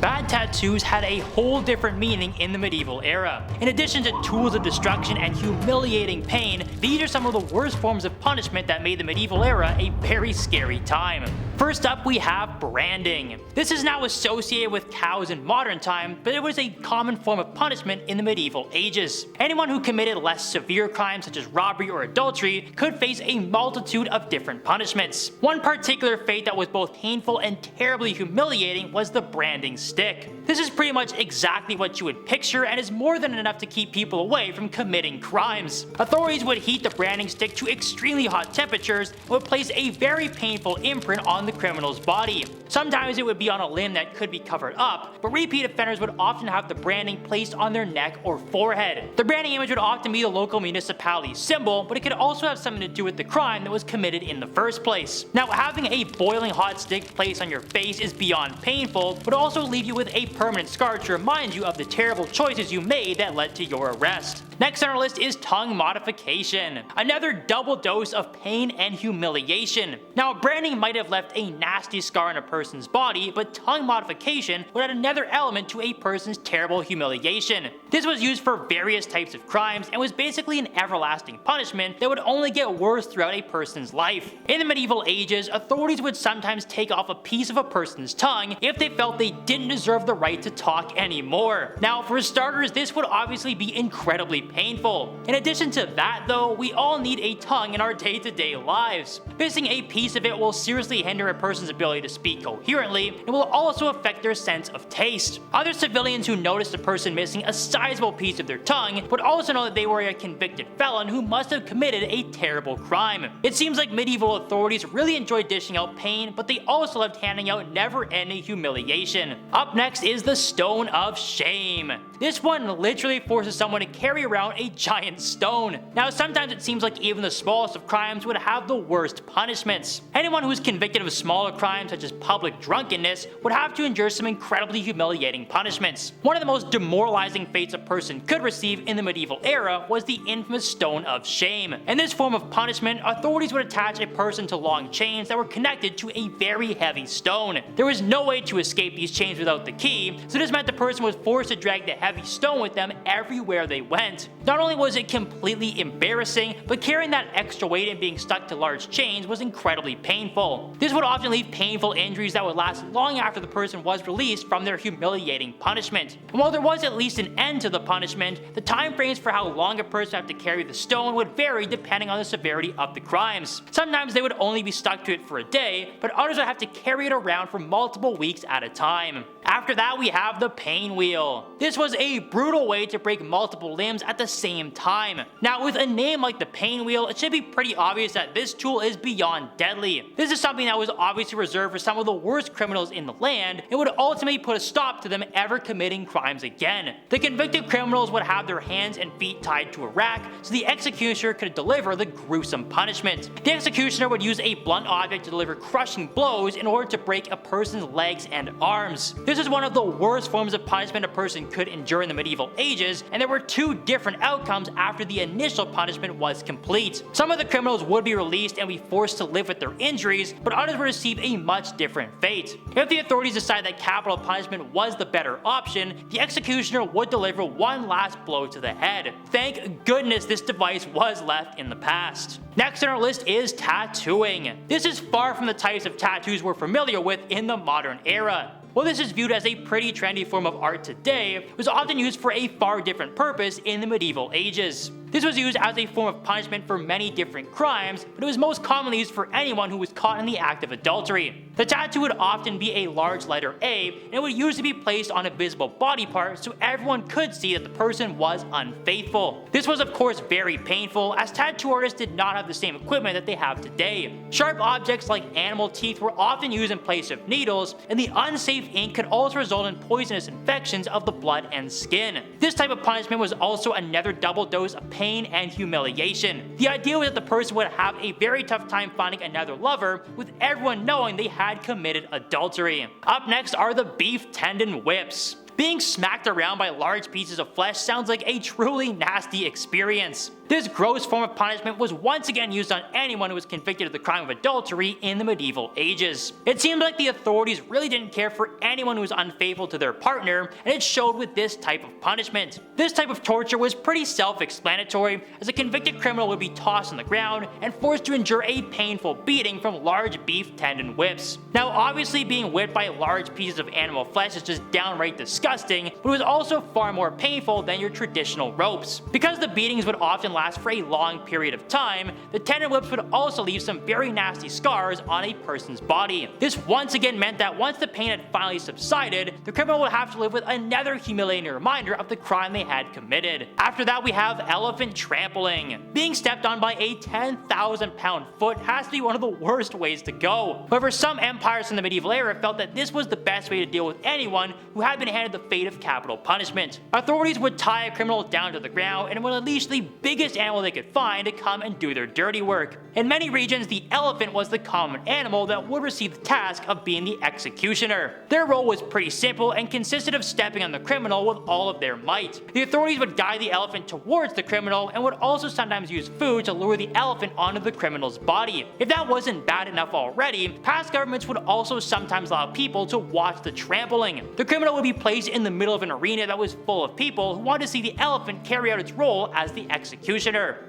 bad tattoos had a whole different meaning in the medieval era. In addition to tools of destruction and humiliating pain, these are some of the worst forms of punishment that made the medieval era a very scary time. First up, we have branding. This is now associated with cows in modern time, but it was a common form of punishment in the medieval ages. Anyone who committed less severe crimes such as robbery or adultery could face a multitude of different punishments. One particular fate that was both painful and terribly humiliating was the branding stick. This is pretty much exactly what you would picture and is more than enough to keep people away from committing crimes. Authorities would heat the branding stick to extremely hot temperatures and would place a very painful imprint on the criminal's body. Sometimes it would be on a limb that could be covered up, but repeat offenders would often have the branding placed on their neck or forehead. The branding image would often be the local municipality's symbol, but it could also have something to do with the crime that was committed in the first place. Now, having a boiling hot stick placed on your face is beyond painful, but also leave you with a permanent scar to remind you of the terrible choices you made that led to your arrest. Next on our list is tongue modification, another double dose of pain and humiliation. Now, branding might have left a nasty scar on a person's body, but tongue modification would add another element to a person's terrible humiliation. This was used for various types of crimes and was basically an everlasting punishment that would only get worse throughout a person's life. In the medieval ages, authorities would sometimes take off a piece of a person's tongue if they felt they didn't deserve the right to talk anymore. Now, for starters, this would obviously be incredibly painful. In addition to that though, we all need a tongue in our day-to-day lives. Missing a piece of it will seriously hinder a person's ability to speak coherently and will also affect their sense of taste. Other civilians who noticed a person missing a sizable piece of their tongue would also know that they were a convicted felon who must have committed a terrible crime. It seems like medieval authorities really enjoyed dishing out pain, but they also loved handing out never-ending humiliation. Up next is the Stone of Shame. This one literally forces someone to carry around a giant stone. Now, sometimes it seems like even the smallest of crimes would have the worst punishments. Anyone who is convicted of smaller crimes such as public drunkenness would have to endure some incredibly humiliating punishments. One of the most demoralizing fates a person could receive in the medieval era was the infamous Stone of Shame. In this form of punishment, authorities would attach a person to long chains that were connected to a very heavy stone. There was no way to escape these chains without the key, so this meant the person was forced to drag the heavy stone with them everywhere they went. Not only was it completely embarrassing, but carrying that extra weight and being stuck to large chains was incredibly painful. This would often leave painful injuries that would last long after the person was released from their humiliating punishment. And while there was at least an end to the punishment, the time frames for how long a person would have to carry the stone would vary depending on the severity of the crimes. Sometimes they would only be stuck to it for a day, but others would have to carry it around for multiple weeks at a time. After that, we have the pain wheel. This was a brutal way to break multiple limbs at the same time. Now, with a name like the pain wheel, it should be pretty obvious that this tool is beyond deadly. This is something that was obviously reserved for some of the worst criminals in the land and would ultimately put a stop to them ever committing crimes again. The convicted criminals would have their hands and feet tied to a rack so the executioner could deliver the gruesome punishment. The executioner would use a blunt object to deliver crushing blows in order to break a person's legs and arms. This is one of the worst forms of punishment a person could endure in the medieval ages, and there were two different outcomes after the initial punishment was complete. Some of the criminals would be released and be forced to live with their injuries, but others would receive a much different fate. If the authorities decided that capital punishment was the better option, the executioner would deliver one last blow to the head. Thank goodness this device was left in the past. Next on our list is tattooing. This is far from the types of tattoos we're familiar with in the modern era. While this is viewed as a pretty trendy form of art today, it was often used for a far different purpose in the medieval ages. This was used as a form of punishment for many different crimes, but it was most commonly used for anyone who was caught in the act of adultery. The tattoo would often be a large letter A, and it would usually be placed on a visible body part so everyone could see that the person was unfaithful. This was of course very painful, as tattoo artists did not have the same equipment that they have today. Sharp objects like animal teeth were often used in place of needles, and the unsafe ink could also result in poisonous infections of the blood and skin. This type of punishment was also another double dose of pain and humiliation. The idea was that the person would have a very tough time finding another lover, with everyone knowing they had committed adultery. Up next are the beef tendon whips. Being smacked around by large pieces of flesh sounds like a truly nasty experience. This gross form of punishment was once again used on anyone who was convicted of the crime of adultery in the medieval ages. It seemed like the authorities really didn't care for anyone who was unfaithful to their partner, and it showed with this type of punishment. This type of torture was pretty self-explanatory, as a convicted criminal would be tossed on the ground and forced to endure a painful beating from large beef tendon whips. Now obviously being whipped by large pieces of animal flesh is just downright disgusting, but it was also far more painful than your traditional ropes. Because the beatings would often last for a long period of time, the tendon whips would also leave some very nasty scars on a person's body. This once again meant that once the pain had finally subsided, the criminal would have to live with another humiliating reminder of the crime they had committed. After that we have elephant trampling. Being stepped on by a 10,000-pound foot has to be one of the worst ways to go. However, some empires in the medieval era felt that this was the best way to deal with anyone who had been handed the fate of capital punishment. Authorities would tie a criminal down to the ground and would unleash the biggest animal they could find to come and do their dirty work. In many regions, the elephant was the common animal that would receive the task of being the executioner. Their role was pretty simple and consisted of stepping on the criminal with all of their might. The authorities would guide the elephant towards the criminal and would also sometimes use food to lure the elephant onto the criminal's body. If that wasn't bad enough already, past governments would also sometimes allow people to watch the trampling. The criminal would be placed in the middle of an arena that was full of people who wanted to see the elephant carry out its role as the executioner.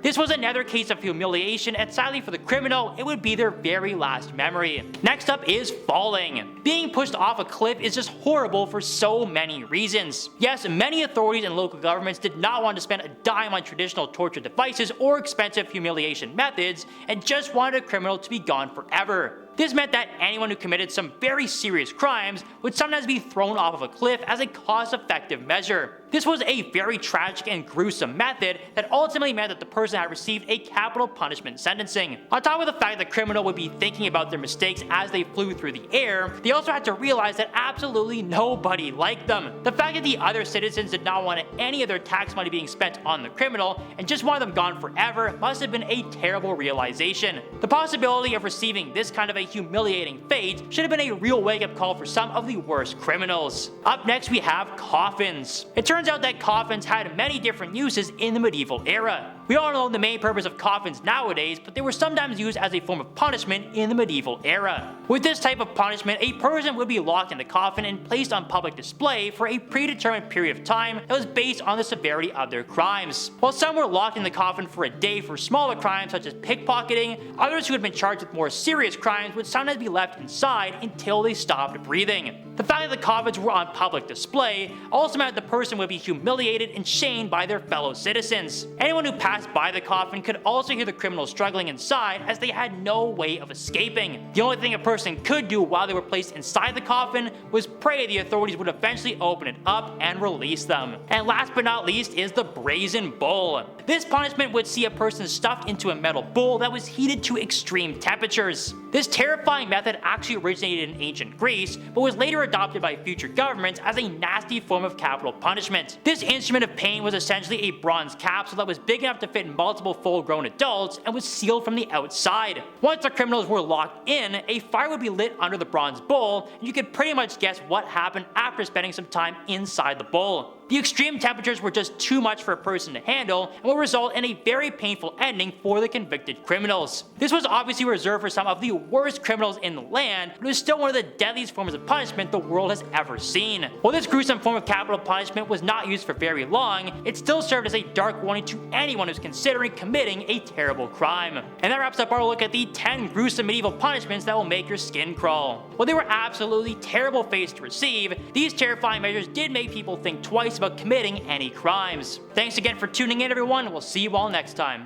This was another case of humiliation, and sadly for the criminal, it would be their very last memory. Next up is falling. Being pushed off a cliff is just horrible for so many reasons. Yes, many authorities and local governments did not want to spend a dime on traditional torture devices or expensive humiliation methods, and just wanted a criminal to be gone forever. This meant that anyone who committed some very serious crimes would sometimes be thrown off of a cliff as a cost-effective measure. This was a very tragic and gruesome method that ultimately meant that the person had received a capital punishment sentencing. On top of the fact that the criminal would be thinking about their mistakes as they flew through the air, they also had to realize that absolutely nobody liked them. The fact that the other citizens did not want any of their tax money being spent on the criminal and just wanted them gone forever must have been a terrible realization. The possibility of receiving this kind of a humiliating fate should have been a real wake-up call for some of the worst criminals. Up next we have coffins. It turns out that coffins had many different uses in the medieval era. We all know the main purpose of coffins nowadays, but they were sometimes used as a form of punishment in the medieval era. With this type of punishment, a person would be locked in the coffin and placed on public display for a predetermined period of time that was based on the severity of their crimes. While some were locked in the coffin for a day for smaller crimes such as pickpocketing, others who had been charged with more serious crimes would sometimes be left inside until they stopped breathing. The fact that the coffins were on public display also meant the person would be humiliated and shamed by their fellow citizens. Anyone who passed by the coffin could also hear the criminal struggling inside, as they had no way of escaping. The only thing a person could do while they were placed inside the coffin was pray the authorities would eventually open it up and release them. And last but not least is the brazen bull. This punishment would see a person stuffed into a metal bull that was heated to extreme temperatures. This terrifying method actually originated in ancient Greece, but was later adopted by future governments as a nasty form of capital punishment. This instrument of pain was essentially a bronze capsule that was big enough to fit multiple full-grown adults and was sealed from the outside. Once the criminals were locked in, a fire would be lit under the bronze bowl, and you could pretty much guess what happened after spending some time inside the bowl. The extreme temperatures were just too much for a person to handle and will result in a very painful ending for the convicted criminals. This was obviously reserved for some of the worst criminals in the land, but it was still one of the deadliest forms of punishment the world has ever seen. While this gruesome form of capital punishment was not used for very long, it still served as a dark warning to anyone who's considering committing a terrible crime. And that wraps up our look at the 10 gruesome medieval punishments that will make your skin crawl. While they were absolutely terrible fates to receive, these terrifying measures did make people think twice about committing any crimes. Thanks again for tuning in, everyone. We'll see you all next time.